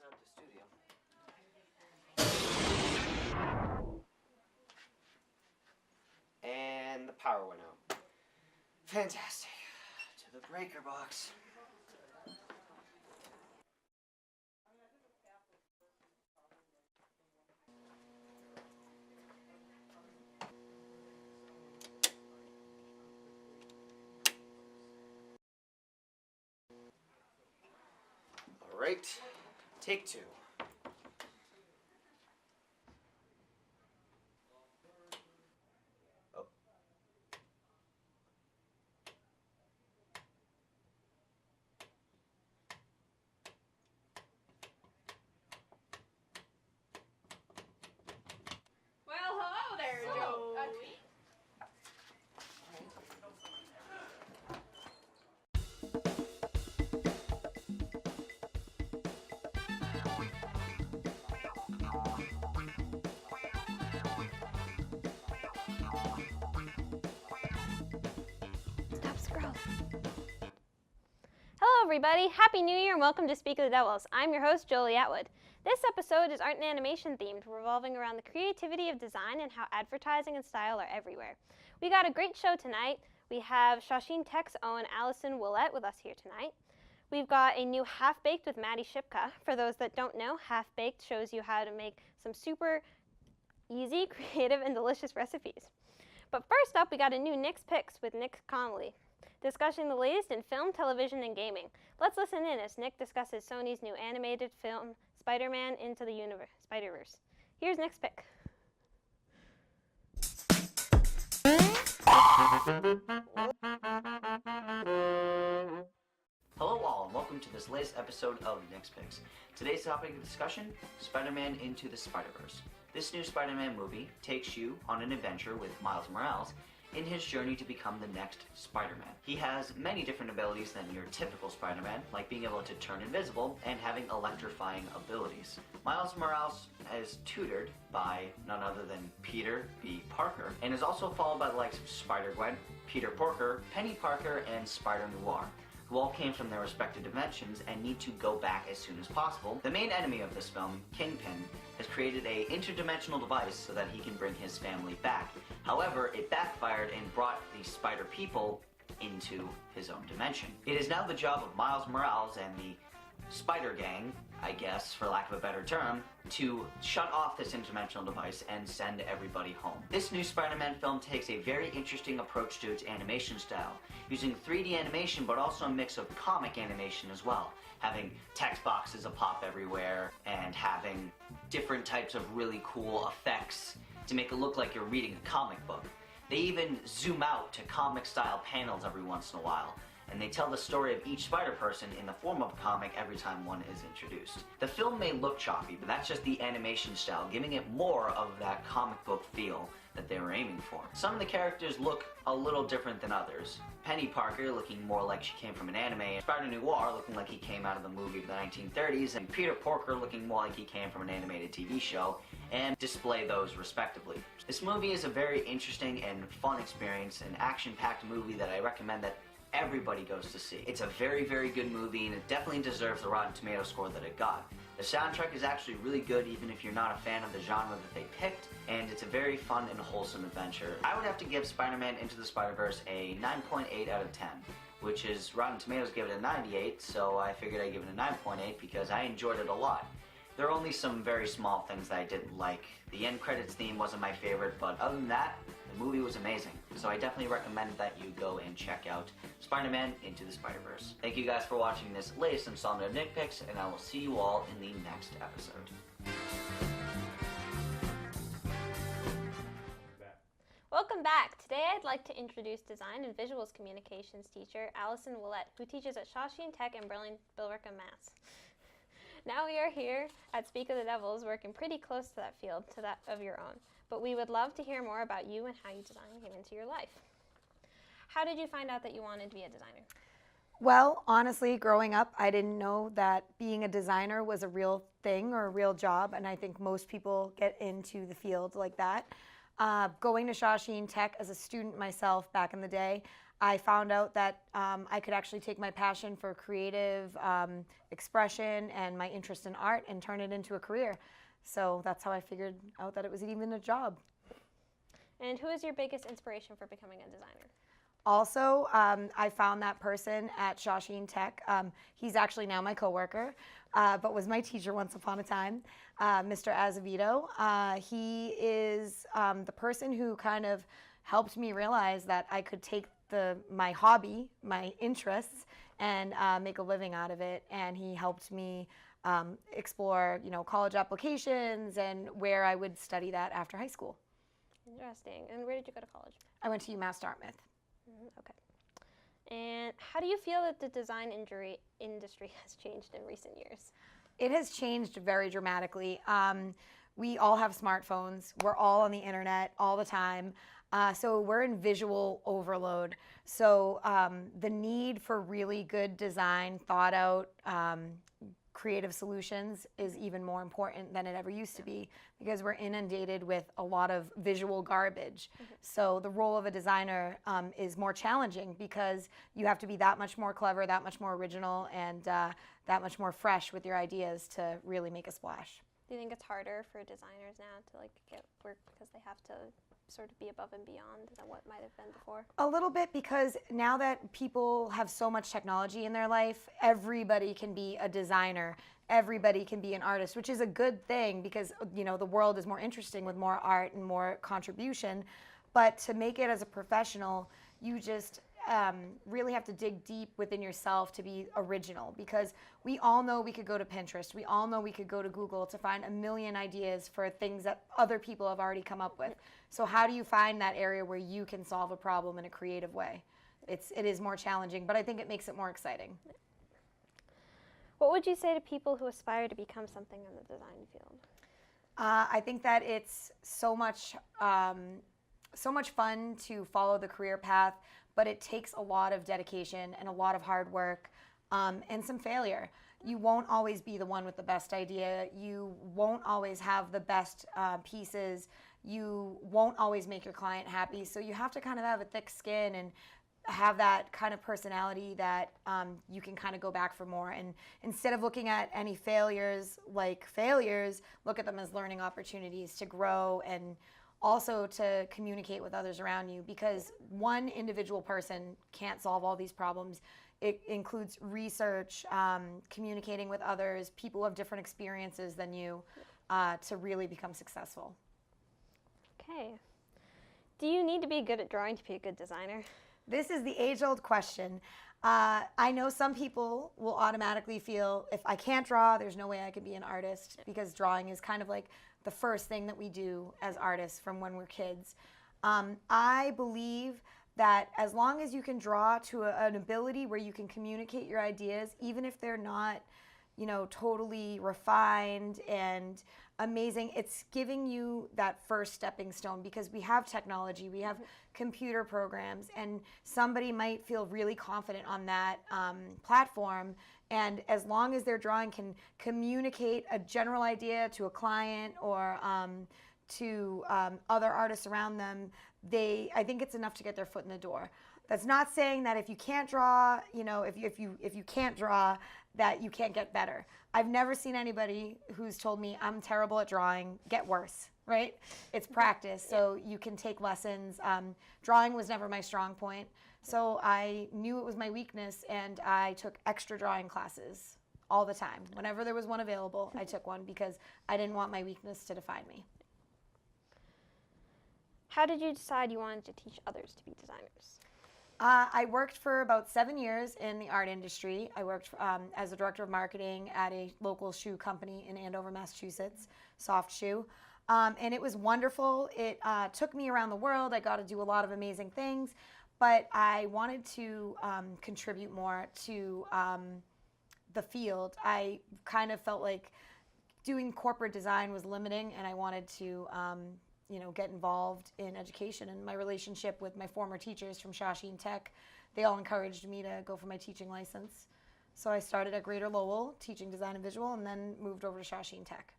set up the studio. And the power went out. Fantastic. To the breaker box. All right, take two. Oh. Well, hello there, Joey. Stop scrolling. Hello everybody, Happy New Year and welcome to Speak of the Devils. I'm your host, Jolie Atwood. This episode is art and animation themed, revolving around the creativity of design and how advertising and style are everywhere. We got a great show tonight. We have Shawsheen Tech's own Alison Ouellette with us here tonight. We've got a new Half-Baked with Maddie Shipka. For those that don't know, Half-Baked shows you how to make some super easy, creative, and delicious recipes. But first up, we got a new Nick's Picks with Nick Connolly, discussing the latest in film, television, and gaming. Let's listen in as Nick discusses Sony's new animated film, Spiderman Into the Spiderverse. Here's Nick's pick. Hello all, and welcome to this latest episode of Nick's Picks. Today's topic of discussion, Spider-Man Into the Spiderverse. This new Spider-Man movie takes you on an adventure with Miles Morales in his journey to become the next Spider-Man. He has many different abilities than your typical Spider-Man, like being able to turn invisible and having electrifying abilities. Miles Morales is tutored by none other than Peter B. Parker, and is also followed by the likes of Spider-Gwen, Peter Porker, Penny Parker, and Spider-Noir, who all came from their respective dimensions and need to go back as soon as possible. The main enemy of this film, Kingpin, has created an interdimensional device so that he can bring his family back. However, it backfired and brought the Spider people into his own dimension. It is now the job of Miles Morales and the Spider Gang, I guess, for lack of a better term, to shut off this interdimensional device and send everybody home. This new Spider-Man film takes a very interesting approach to its animation style, using 3D animation but also a mix of comic animation as well, having text boxes pop everywhere and having different types of really cool effects to make it look like you're reading a comic book. They even zoom out to comic-style panels every once in a while, and they tell the story of each Spider-Person in the form of a comic every time one is introduced. The film may look choppy, but that's just the animation style, giving it more of that comic book feel that they were aiming for. Some of the characters look a little different than others. Penny Parker looking more like she came from an anime, Spider-Noir looking like he came out of the movie of the 1930s, and Peter Porker looking more like he came from an animated TV show, and display those respectively. This movie is a very interesting and fun experience, an action-packed movie that I recommend that everybody goes to see. It's a very, very good movie, and it definitely deserves the Rotten Tomatoes score that it got. The soundtrack is actually really good, even if you're not a fan of the genre that they picked, and it's a very fun and wholesome adventure. I would have to give Spider-Man Into the Spider-Verse a 9.8 out of 10, which is Rotten Tomatoes give it a 98, so I figured I'd give it a 9.8 because I enjoyed it a lot. There are only some very small things that I didn't like. The end credits theme wasn't my favorite, but other than that, the movie was amazing. So I definitely recommend that you go and check out Spider-Man Into the Spider-Verse. Thank you guys for watching this latest installment of Nick Picks, and I will see you all in the next episode. Welcome back. Today I'd like to introduce Design and Visuals Communications teacher Alison Ouellette, who teaches at Shawsheen Tech in Billerica, Mass. Now we are here at Speak of the Devils, working pretty close to that field, to that of your own. But we would love to hear more about you and how you design came into your life. How did you find out that you wanted to be a designer? Well, honestly, growing up, I didn't know that being a designer was a real thing or a real job, and I think most people get into the field like that. Going to Shawsheen Tech as a student myself back in the day, I found out that I could actually take my passion for creative expression and my interest in art and turn it into a career. So that's how I figured out that it was even a job. And who is your biggest inspiration for becoming a designer? Also, I found that person at Shawsheen Tech. He's actually now my coworker, but was my teacher once upon a time, Mr. Azevedo. He is the person who kind of helped me realize that I could take my hobby, my interests, and make a living out of it. And he helped me explore, college applications and where I would study that after high school. Interesting. And where did you go to college? I went to UMass Dartmouth. Okay. And how do you feel that the design industry has changed in recent years? It has changed very dramatically. We all have smartphones. We're all on the internet all the time. So we're in visual overload. So the need for really good design, thought out, creative solutions is even more important than it ever used to be, because we're inundated with a lot of visual garbage. So the role of a designer is more challenging, because you have to be that much more clever, that much more original, and that much more fresh with your ideas to really make a splash. Do you think it's harder for designers now to get work because they have to sort of be above and beyond than what might have been before? A little bit, because now that people have so much technology in their life, everybody can be a designer. Everybody can be an artist, which is a good thing, because the world is more interesting with more art and more contribution. But to make it as a professional, you just really have to dig deep within yourself to be original, because we all know we could go to Pinterest, we all know we could go to Google to find a million ideas for things that other people have already come up with. So how do you find that area where you can solve a problem in a creative way? It is more challenging, but I think it makes it more exciting. What would you say to people who aspire to become something in the design field? I think that it's so much fun to follow the career path, but it takes a lot of dedication and a lot of hard work and some failure. You won't always be the one with the best idea. You won't always have the best pieces. You won't always make your client happy. So you have to kind of have a thick skin and have that kind of personality that you can kind of go back for more. And instead of looking at any failures like failures, look at them as learning opportunities to grow and also to communicate with others around you, because one individual person can't solve all these problems. It includes research, communicating with others, people who have different experiences than you, to really become successful. Okay. Do you need to be good at drawing to be a good designer? This is the age-old question. I know some people will automatically feel, if I can't draw, there's no way I could be an artist, because drawing is kind of like the first thing that we do as artists from when we're kids. I believe that as long as you can draw to an ability where you can communicate your ideas, even if they're not, totally refined and amazing, it's giving you that first stepping stone, because we have technology, we have computer programs, and somebody might feel really confident on that platform. And as long as their drawing can communicate a general idea to a client or to other artists around them, I think it's enough to get their foot in the door. That's not saying that if you can't draw, if you can't draw, that you can't get better. I've never seen anybody who's told me I'm terrible at drawing get worse, right? It's practice, so you can take lessons. Drawing was never my strong point, so I knew it was my weakness, and I took extra drawing classes all the time. Whenever there was one available, I took one, because I didn't want my weakness to define me. How did you decide you wanted to teach others to be designers? I worked for about 7 years in the art industry. I worked as a director of marketing at a local shoe company in Andover, Massachusetts, Soft Shoe. And it was wonderful. It took me around the world. I got to do a lot of amazing things. But I wanted to contribute more to the field. I kind of felt like doing corporate design was limiting, and I wanted to get involved in education. And my relationship with my former teachers from Shawsheen Tech, they all encouraged me to go for my teaching license. So I started at Greater Lowell teaching design and visual, and then moved over to Shawsheen Tech.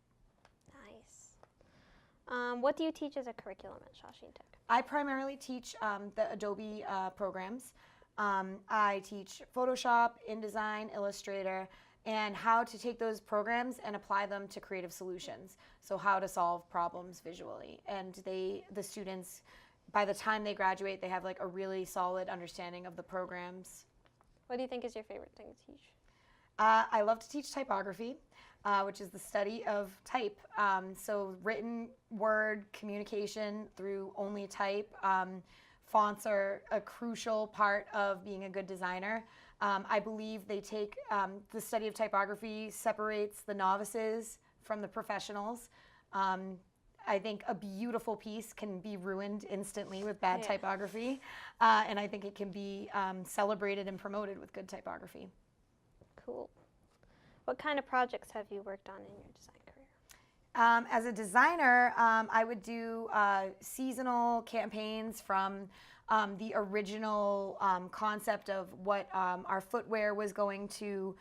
Nice. What do you teach as a curriculum at Shawsheen Tech? I primarily teach the Adobe programs. I teach Photoshop, InDesign, Illustrator, and how to take those programs and apply them to creative solutions. So how to solve problems visually. And the students, by the time they graduate, they have like a really solid understanding of the programs. What do you think is your favorite thing to teach? I love to teach typography, which is the study of type. So written word communication through only type. Fonts are a crucial part of being a good designer. I believe they take the study of typography separates the novices from the professionals. I think a beautiful piece can be ruined instantly with bad typography, and I think it can be celebrated and promoted with good typography. Cool. What kind of projects have you worked on in your design career? As a designer, I would do seasonal campaigns from the original concept of what our footwear was going to,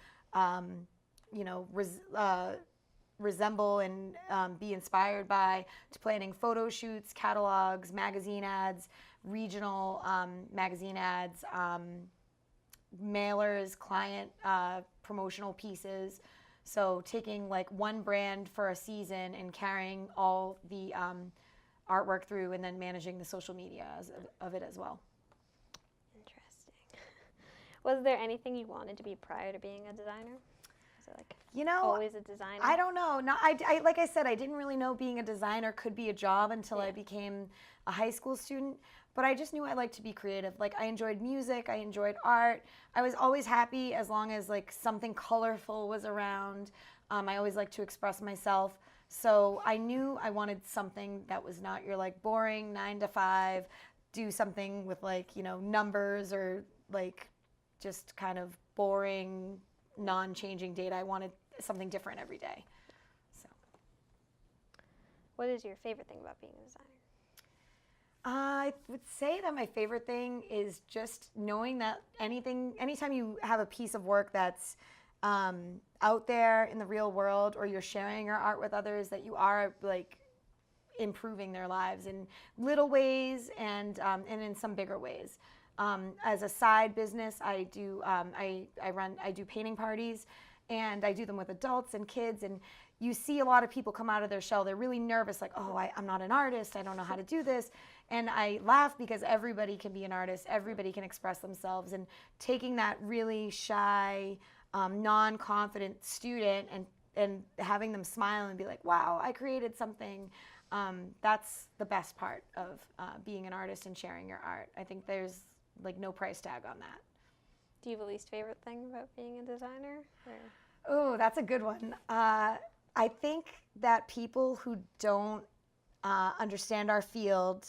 resemble and be inspired by, to planning photo shoots, catalogs, magazine ads, regional magazine ads, mailers, client promotional pieces. So taking like one brand for a season and carrying all the artwork through, and then managing the social media of it as well. Interesting. Was there anything you wanted to be prior to being a designer? Was it like always a designer? I don't know. No, I like I said, I didn't really know being a designer could be a job until I became a high school student. But I just knew I liked to be creative. Like I enjoyed music, I enjoyed art. I was always happy as long as like something colorful was around. I always liked to express myself. So I knew I wanted something that was not your like boring 9 to 5, do something with like, numbers or like just kind of boring, non-changing data. I wanted something different every day. So. What is your favorite thing about being a designer? I would say that my favorite thing is just knowing that anytime you have a piece of work that's out there in the real world, or you're sharing your art with others, that you are like improving their lives in little ways and in some bigger ways. As a side business, I do painting parties, and I do them with adults and kids, and you see a lot of people come out of their shell. They're really nervous, like, oh, I'm not an artist. I don't know how to do this. And I laugh because everybody can be an artist. Everybody can express themselves. And taking that really shy, non-confident student and having them smile and be like, wow, I created something. That's the best part of being an artist and sharing your art. I think there's like no price tag on that. Do you have a least favorite thing about being a designer? Oh, that's a good one. I think that people who don't understand our field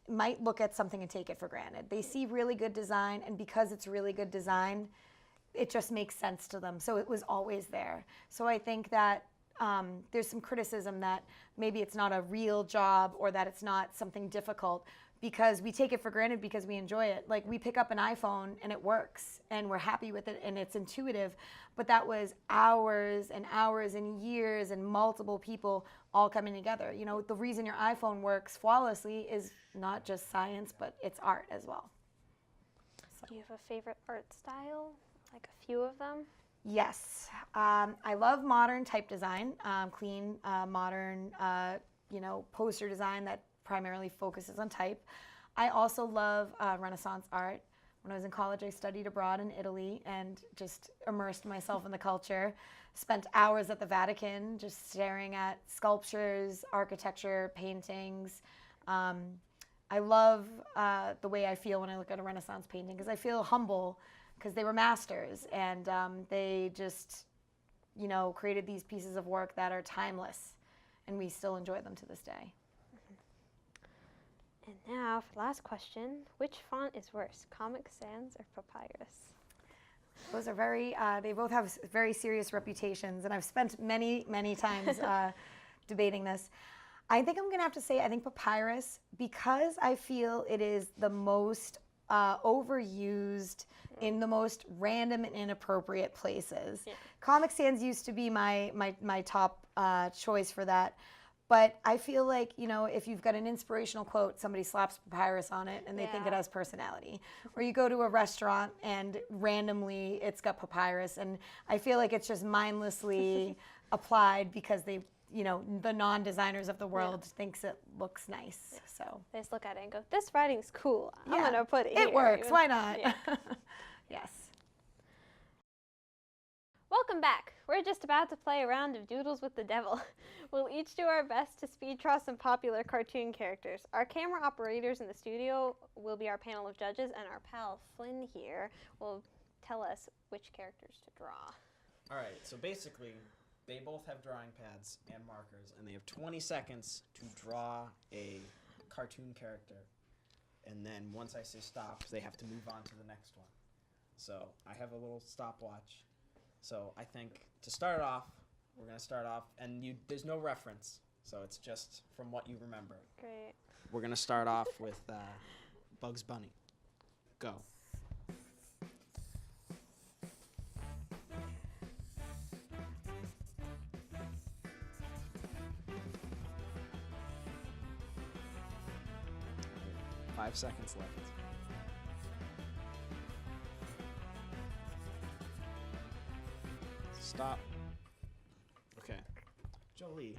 might look at something and take it for granted. They see really good design, and because it's really good design, it just makes sense to them. So it was always there. So I think that there's some criticism that maybe it's not a real job, or that it's not something difficult, because we take it for granted because we enjoy it. Like we pick up an iPhone and it works and we're happy with it and it's intuitive, but that was hours and hours and years and multiple people all coming together. The reason your iPhone works flawlessly is not just science, but it's art as well. So. Do you have a favorite art style? Like a few of them? Yes. I love modern type design, clean, modern, poster design that primarily focuses on type. I also love Renaissance art. When I was in college, I studied abroad in Italy and just immersed myself in the culture. Spent hours at the Vatican just staring at sculptures, architecture, paintings. I love the way I feel when I look at a Renaissance painting, because I feel humble because they were masters, and they just, created these pieces of work that are timeless, and we still enjoy them to this day. And now, for the last question, which font is worse, Comic Sans or Papyrus? Those are they both have very serious reputations, and I've spent many, many times debating this. I think I'm going to have to say, I think Papyrus, because I feel it is the most overused in the most random and inappropriate places. Yeah. Comic Sans used to be my top choice for that. But I feel like, you know, if you've got an inspirational quote, somebody slaps papyrus on it and they think it has personality. Or you go to a restaurant and randomly it's got papyrus, and I feel like it's just mindlessly applied because they, you know, the non-designers of the world thinks it looks nice. So They just look at it and go, this writing's cool. I'm going to put it here. It works. Why not? Yeah. Yes. Welcome back. We're just about to play a round of Doodles with the Devil. We'll each do our best to speed draw some popular cartoon characters. Our camera operators in the studio will be our panel of judges, and our pal Flynn here will tell us which characters to draw. All right, so basically, they both have drawing pads and markers, and they have 20 seconds to draw a cartoon character. And then once I say stop, they have to move on to the next one. So I have a little stopwatch. So I think to start off, we're going to start off, and there's no reference, so it's just from what you remember. Great. We're going to start off with Bugs Bunny. Go. Five seconds left. Stop. Okay. Jolie,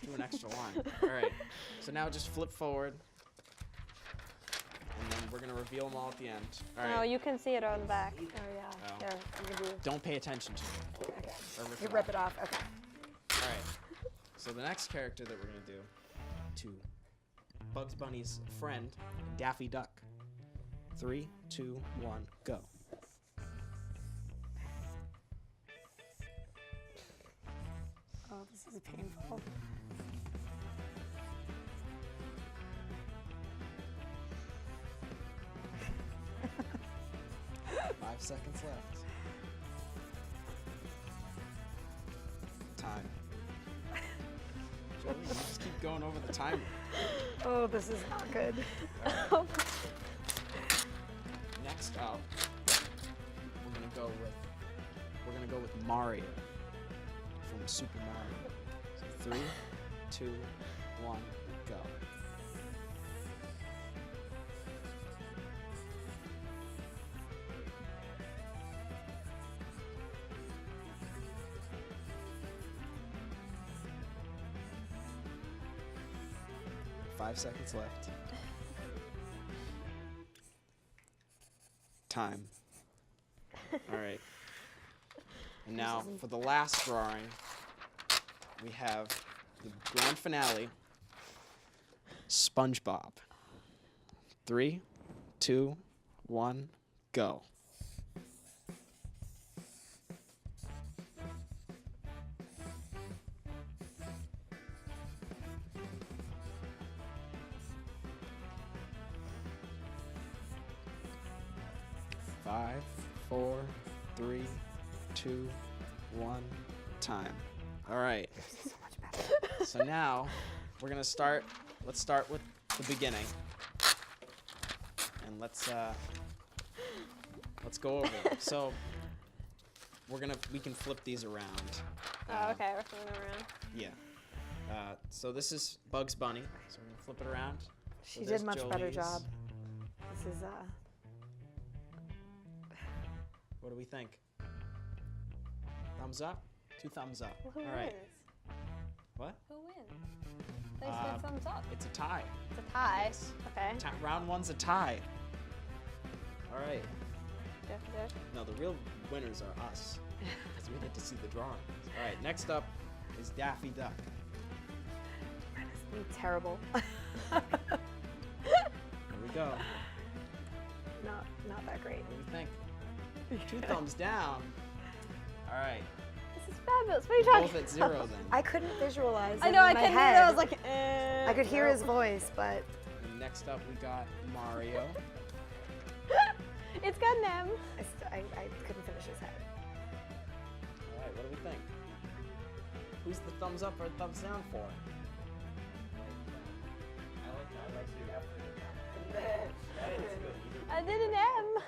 do an extra line. All right. So now just flip forward. And then we're going to reveal them all at the end. All right. Oh, you can see it on the back. Oh, yeah. Oh. Here, you can do. Don't pay attention to it. Okay. Or You rip it off. Okay. All right. So the next character that we're going to do, to Bugs Bunny's friend, Daffy Duck. 3, 2, 1, go. Oh, this is painful. Five seconds left. Time. Jolie, you just keep going over the timer. Oh, this is not good. Next up, we're gonna go with Mario from Super Mario. So 3, 2, 1, go. Five seconds left. Time. All right. And now for the last drawing, we have the grand finale, SpongeBob. 3, 2, 1, go. Five, 4, 3, 2, 1, time. All right. So much better. So now we're gonna start. Let's start with the beginning, and let's go over them. So we can flip these around. Oh, okay, we're flipping around. Yeah. So this is Bugs Bunny. So we're gonna flip it around. She So did there's much better Jolie's. job. This is What do we think? Thumbs up? 2 thumbs up. Well, who All right. wins? What? Who wins? They said thumbs up. It's a tie. It's a tie. Okay. Round 1's a tie. All right. Jeff. No, the real winners are us, because we get to see the drawings. All right, next up is Daffy Duck. terrible. Here we go. Not that great. What do you think? 2 thumbs down. All right. This is fabulous. What are you talking Both at 0 then. I couldn't visualize. I it know, in I my couldn't head. either. I was like, I could hear his voice, but And next up we got Mario. It's got an M. I couldn't finish his head. All right, what do we think? Who's the thumbs up or thumbs down for? I did an M.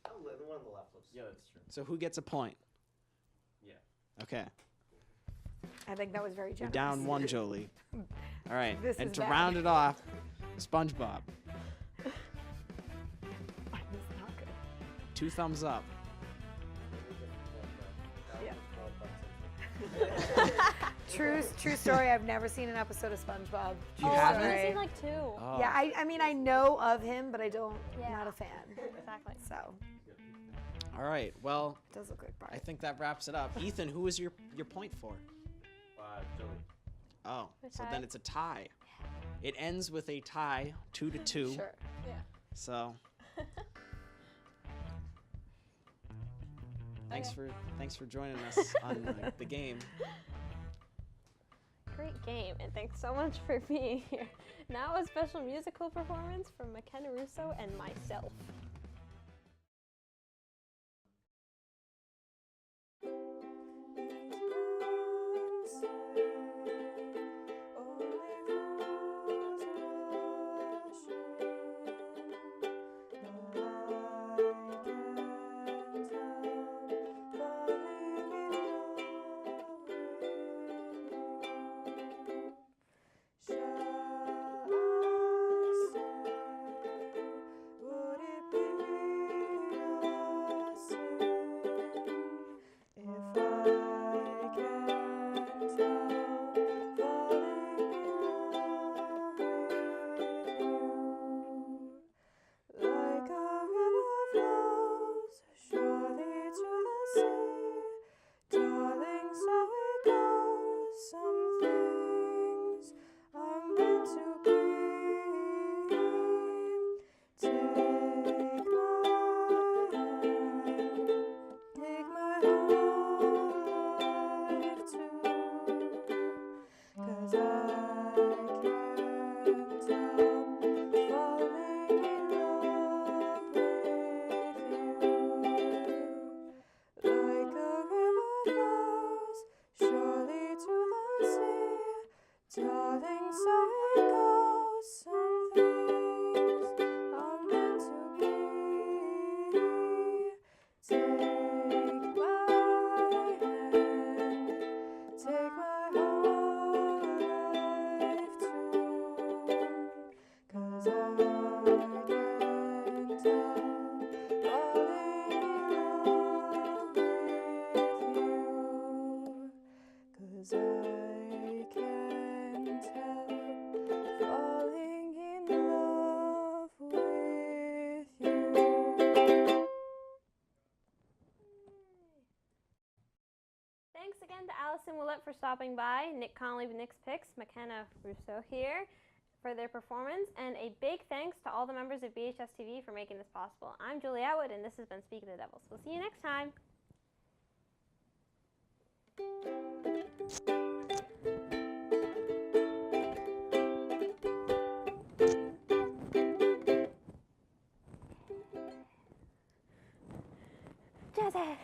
The one on the left looks. Yeah, that's true. So who gets a point? Yeah. Okay. I think that was very You're generous. down 1, Jolie. All right, This and is to bad. round it off, SpongeBob. This is not good. 2 thumbs up. True story. I've never seen an episode of SpongeBob. You Oh, I've haven't? only seen like 2. Oh. Yeah, I mean, I know of him, but I don't. Yeah. Not a fan. Exactly. So All right. Well, it does look like Bart. I think that wraps it up. Ethan, who was your point for? Joey. Oh, A so tie. then it's a tie. It ends with a tie, 2-2. Sure. So. Thanks for joining us on the game. Great game, and thanks so much for being here. Now a special musical performance from McKenna Russo and myself. Thanks again to Alison Ouellette for stopping by, Nick Conley with Nick's Picks, McKenna Russo here for their performance, and a big thanks to all the members of BHS TV for making this possible. I'm Julie Atwood, and this has been Speak of the Devils. We'll see you next time. Jazzy!